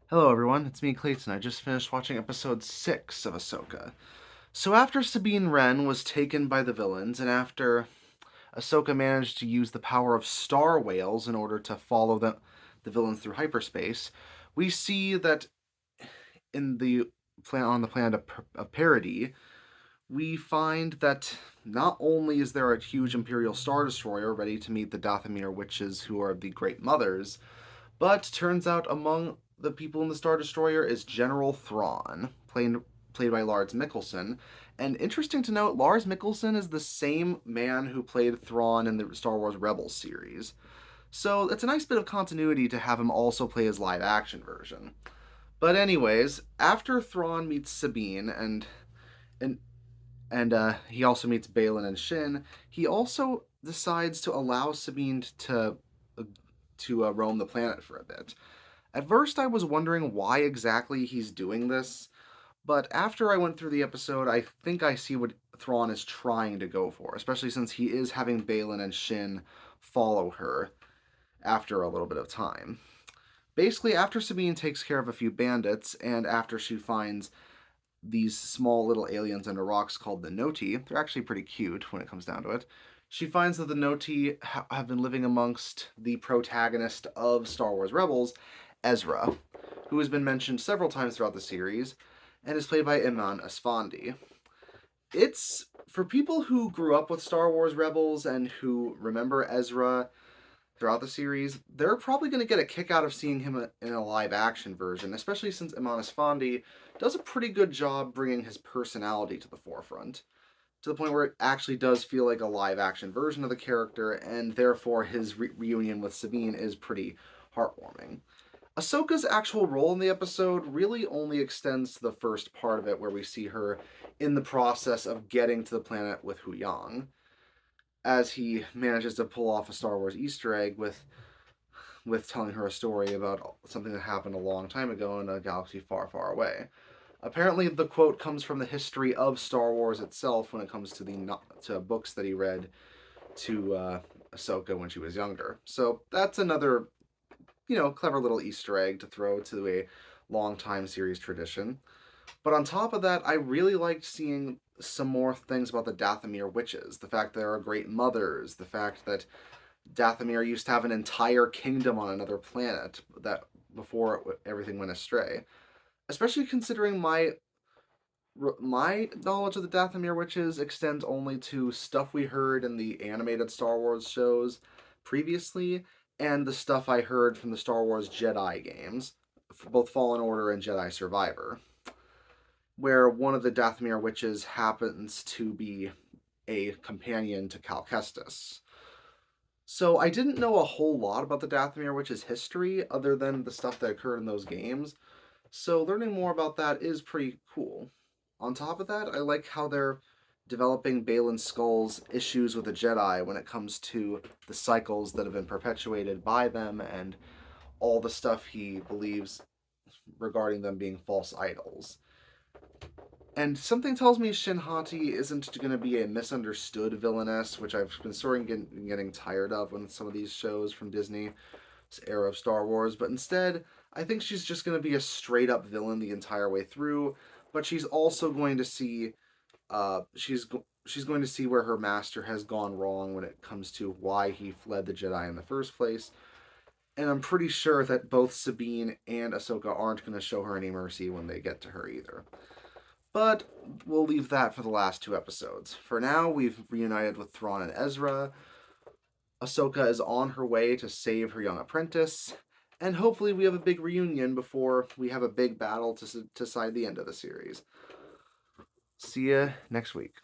Hello everyone, it's me Clayton. I just finished watching episode 6 of Ahsoka. So after Sabine Wren was taken by the villains, and after Ahsoka managed to use the power of star whales in order to follow the villains through hyperspace, we see that in the on the planet of Parody, we find that not only is there a huge Imperial Star Destroyer ready to meet the Dathomir Witches, who are the Great Mothers, but turns out among the people in the Star Destroyer is General Thrawn, played by Lars Mikkelsen. And interesting to note, Lars Mikkelsen is the same man who played Thrawn in the Star Wars Rebels series. So it's a nice bit of continuity to have him also play his live action version. But anyways, after Thrawn meets Sabine and he also meets Balin and Shin, he also decides to allow Sabine to roam the planet for a bit. At first, I was wondering why exactly he's doing this, but after I went through the episode, I think I see what Thrawn is trying to go for, especially since he is having Balin and Shin follow her after a little bit of time. Basically, after Sabine takes care of a few bandits, and after she finds these small little aliens under rocks called the Noti, they're actually pretty cute when it comes down to it. She finds that the Noti have been living amongst the protagonist of Star Wars Rebels, Ezra, who has been mentioned several times throughout the series, and is played by Iman Asfandi. It's for people who grew up with Star Wars Rebels and who remember Ezra throughout the series, they're probably going to get a kick out of seeing him in a live action version, especially since Iman Asfandi does a pretty good job bringing his personality to the forefront, to the point where it actually does feel like a live action version of the character, and therefore his reunion with Sabine is pretty heartwarming. Ahsoka's actual role in the episode really only extends to the first part of it, where we see her in the process of getting to the planet with Huyang, as he manages to pull off a Star Wars Easter egg with telling her a story about something that happened a long time ago in a galaxy far, far away. Apparently, the quote comes from the history of Star Wars itself when it comes to to books that he read to Ahsoka when she was younger. So that's another clever little Easter egg to throw to a long time series tradition. But on top of that, I really liked seeing some more things about the Dathomir Witches. The fact there are great mothers, the fact that Dathomir used to have an entire kingdom on another planet that before everything went astray. Especially considering my knowledge of the Dathomir Witches extends only to stuff we heard in the animated Star Wars shows previously, and the stuff I heard from the Star Wars Jedi games, both Fallen Order and Jedi Survivor, where one of the Dathomir Witches happens to be a companion to Cal Kestis. So I didn't know a whole lot about the Dathomir Witches' history other than the stuff that occurred in those games, so learning more about that is pretty cool. On top of that, I like how they're developing Balin Skull's issues with the Jedi when it comes to the cycles that have been perpetuated by them and all the stuff he believes regarding them being false idols. And something tells me Shin Hati isn't going to be a misunderstood villainess, which I've been sort of getting tired of when some of these shows from Disney's era of Star Wars, but instead, I think she's just going to be a straight up villain the entire way through, but she's also going to see she's going to see where her master has gone wrong when it comes to why he fled the Jedi in the first place. And I'm pretty sure that both Sabine and Ahsoka aren't going to show her any mercy when they get to her either. But we'll leave that for the last two episodes. For now, we've reunited with Thrawn and Ezra. Ahsoka is on her way to save her young apprentice, and hopefully we have a big reunion before we have a big battle to decide the end of the series. See ya next week.